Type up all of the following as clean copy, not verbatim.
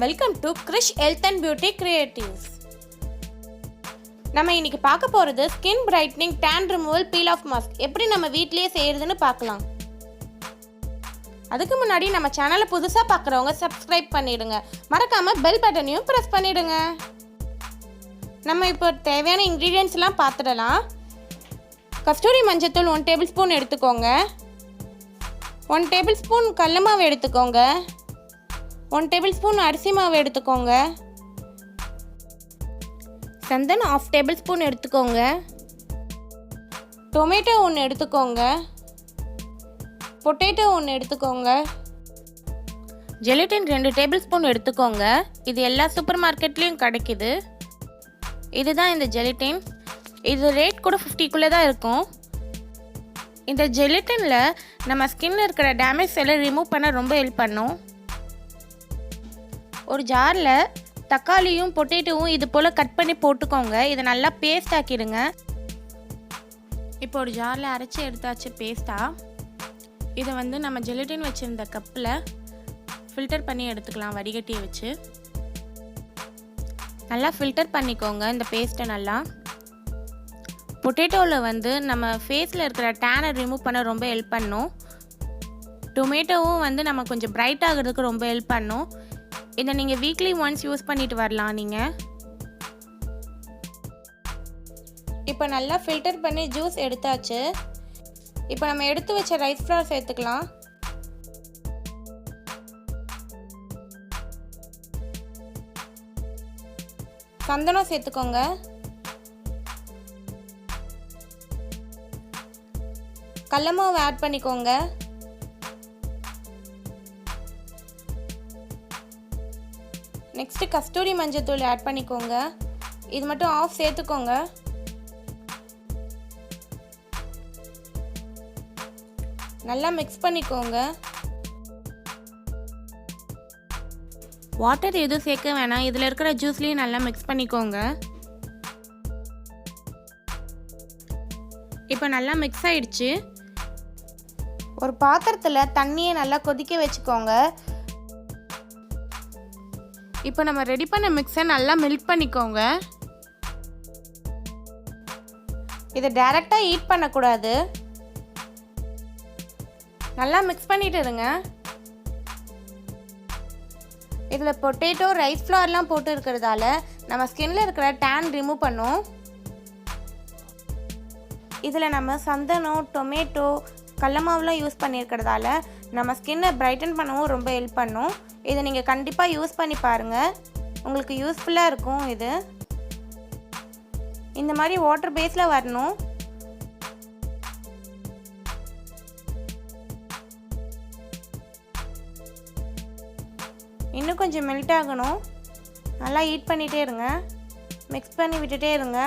Welcome to Krish health and beauty creatives. நம்ம இன்னைக்கு பார்க்க போகிறது skin brightening tan removal peel off mask எப்படி நம்ம வீட்டிலேயே செய்யறதுன்னு பார்க்கலாம். அதுக்கு முன்னாடி நம்ம சேனலை புதுசாக பார்க்குறவங்க சப்ஸ்கிரைப் பண்ணிடுங்க, மறக்காமல் பெல் பட்டனையும் ப்ரெஸ் பண்ணிடுங்க. நம்ம இப்போ தேவையான இன்க்ரீடியன்ட்ஸ்லாம் பார்த்துடலாம். கஸ்தூரி மஞ்சத்தூள் 1 டேபிள் ஸ்பூன் எடுத்துக்கோங்க. 1 டேபிள் ஸ்பூன் கடல மாவு எடுத்துக்கோங்க. 1 டேபிள் ஸ்பூன் அரிசி மாவு எடுத்துக்கோங்க. சந்தனம் 1/2 டேபிள் ஸ்பூன் எடுத்துக்கோங்க. டொமேட்டோ 1 எடுத்துக்கோங்க. பொட்டேட்டோ 1 எடுத்துக்கோங்க. ஜெலட்டின் 2 டேபிள் ஸ்பூன் எடுத்துக்கோங்க. இது எல்லா சூப்பர் மார்க்கெட்லேயும் கிடைக்குது. இதுதான் இந்த ஜெலட்டின். இது ரேட் கூட 50க்குள்ளே தான் இருக்கும். இந்த ஜெலட்டினில் நம்ம ஸ்கின்னில் இருக்கிற டேமேஜ் எல்லாம் ரிமூவ் பண்ண ரொம்ப ஹெல்ப் பண்ணும். ஒரு ஜாரில் தக்காளியும் பொட்டேட்டோவும் இது போல் கட் பண்ணி போட்டுக்கோங்க. இதை நல்லா பேஸ்ட் ஆக்கிடுங்க. இப்போ ஒரு ஜாரில் அரைச்சி எடுத்தாச்சு பேஸ்ட்டாக. இதை நம்ம ஜெலட்டின் வச்சுருந்த கப்பில் ஃபில்டர் பண்ணி எடுத்துக்கலாம். வடிகட்டியை வச்சு நல்லா ஃபில்டர் பண்ணிக்கோங்க இந்த பேஸ்ட்டை. நல்லா பொட்டேட்டோவில் நம்ம ஃபேஸில் இருக்கிற டேனை ரிமூவ் பண்ண ரொம்ப ஹெல்ப் பண்ணும். டொமேட்டோவும் நம்ம கொஞ்சம் பிரைட் ஆகிறதுக்கு ரொம்ப ஹெல்ப் பண்ணும். இதை நீங்கள் வீக்லி ஒன்ஸ் யூஸ் பண்ணிட்டு வரலாம். நீங்கள் இப்போ நல்லா ஃபில்டர் பண்ணி ஜூஸ் எடுத்தாச்சு. இப்போ நம்ம எடுத்து வச்ச ரைஸ் ஃப்ளவர் சேர்த்துக்கலாம். சந்தனம் சேர்த்துக்கோங்க. கடல மாவு ஆட் பண்ணிக்கோங்க. நெக்ஸ்ட்டு கஸ்தூரி மஞ்சத்தூள் ஆட் பண்ணிக்கோங்க. இது மட்டும் 1/2 சேர்த்துக்கோங்க. நல்லா மிக்ஸ் பண்ணிக்கோங்க. வாட்டர் எதுவும் சேர்க்க வேணாம். இதில் இருக்கிற ஜூஸ்லேயும் நல்லா மிக்ஸ் பண்ணிக்கோங்க. இப்போ நல்லா மிக்ஸ் ஆயிடுச்சு. ஒரு பாத்திரத்தில் தண்ணியை நல்லா கொதிக்க வச்சுக்கோங்க. இப்போ நம்ம ரெடி பண்ண மிக்ஸை நல்லா மெல்ட் பண்ணிக்கோங்க. இதை டைரெக்டாக ஹீட் பண்ணக்கூடாது. நல்லா மிக்ஸ் பண்ணிட்டு இருங்க. இதில் பொட்டேட்டோ ரைஸ் ஃப்ளவர்லாம் போட்டு இருக்கிறதால நம்ம ஸ்கின்ல இருக்கிற டேன் ரிமூவ் பண்ணும். இதில் நம்ம சந்தனம், டொமேட்டோ, கடல மாவுலாம் யூஸ் பண்ணியிருக்கிறதால நம்ம ஸ்கின்னை பிரைட்டன் பண்ணவும் ரொம்ப ஹெல்ப் பண்ணும். இதை நீங்கள் கண்டிப்பாக யூஸ் பண்ணி பாருங்கள். உங்களுக்கு யூஸ்ஃபுல்லாக இருக்கும். இது இந்த மாதிரி வாட்டர் பேஸில் வரணும். இன்னும் கொஞ்சம் மெல்ட் ஆகணும். நல்லா ஹீட் பண்ணிகிட்டே இருங்க. மிக்ஸ் பண்ணி விட்டுட்டே இருங்க.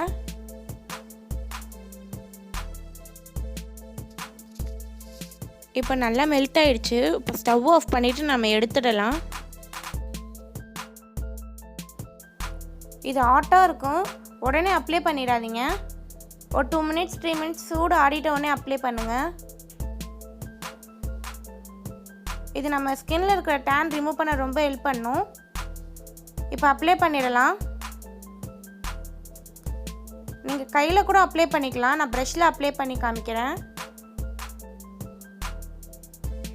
இப்போ நல்லா மெல்ட் ஆகிடுச்சு. இப்போ ஸ்டவ் ஆஃப் பண்ணிவிட்டு நம்ம எடுத்துடலாம். இது ஹாட்டாக இருக்கும். உடனே அப்ளை பண்ணிடாதீங்க. ஒரு 2 மினிட்ஸ் 3 மினிட்ஸ் சூடு ஆடிட்ட உடனே அப்ளை பண்ணுங்கள். இது நம்ம ஸ்கின்ல இருக்கிற டேன் ரிமூவ் பண்ண ரொம்ப ஹெல்ப் பண்ணும். இப்போ அப்ளை பண்ணிடலாம். நீங்கள் கையில் கூட அப்ளை பண்ணிக்கலாம். நான் ப்ரஷ்ஷில் அப்ளை பண்ணி காமிக்கிறேன்.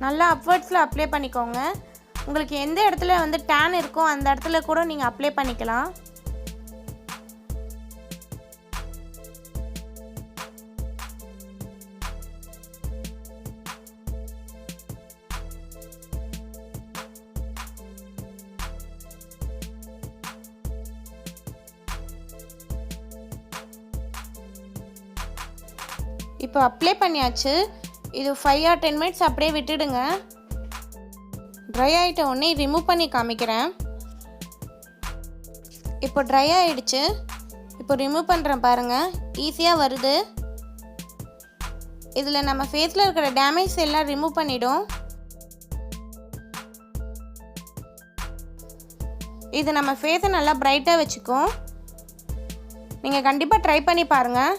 நல்லா அப்வர்ட்ஸில் அப்ளை பண்ணிக்கோங்க. உங்களுக்கு எந்த இடத்துல டேன் இருக்கோ அந்த இடத்துல கூட நீங்கள் அப்ளை பண்ணிக்கலாம். இப்போ அப்ளை பண்ணியாச்சு. இது 5 or 10 மினிட்ஸ் அப்படியே விட்டுடுங்க. ட்ரை ஆகிட்ட உடனே ரிமூவ் பண்ணி காமிக்கிறேன். இப்போ ட்ரை ஆகிடுச்சு. இப்போ ரிமூவ் பண்ணுறேன் பாருங்கள். ஈஸியாக வருது. இதில் நம்ம ஃபேஸில் இருக்கிற டேமேஜ் எல்லாம் ரிமூவ் பண்ணிடும். இது நம்ம ஃபேஸை நல்லா பிரைட்டாக வச்சுக்கும். நீங்கள் கண்டிப்பாக ட்ரை பண்ணி பாருங்கள்.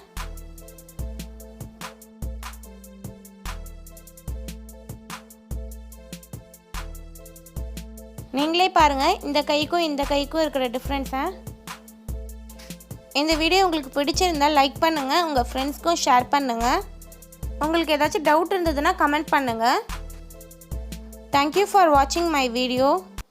நீங்களே பாருங்கள் இந்த கைக்கும் இந்த கைக்கும் இருக்கிற டிஃப்ரென்ஸை. இந்த வீடியோ உங்களுக்கு பிடிச்சிருந்தால் லைக் பண்ணுங்கள், உங்கள் ஃப்ரெண்ட்ஸ்க்கும் ஷேர் பண்ணுங்கள். உங்களுக்கு ஏதாச்சும் டவுட் இருந்ததுன்னா கமெண்ட் பண்ணுங்கள். தேங்க்யூ ஃபார் வாட்சிங் மை வீடியோ.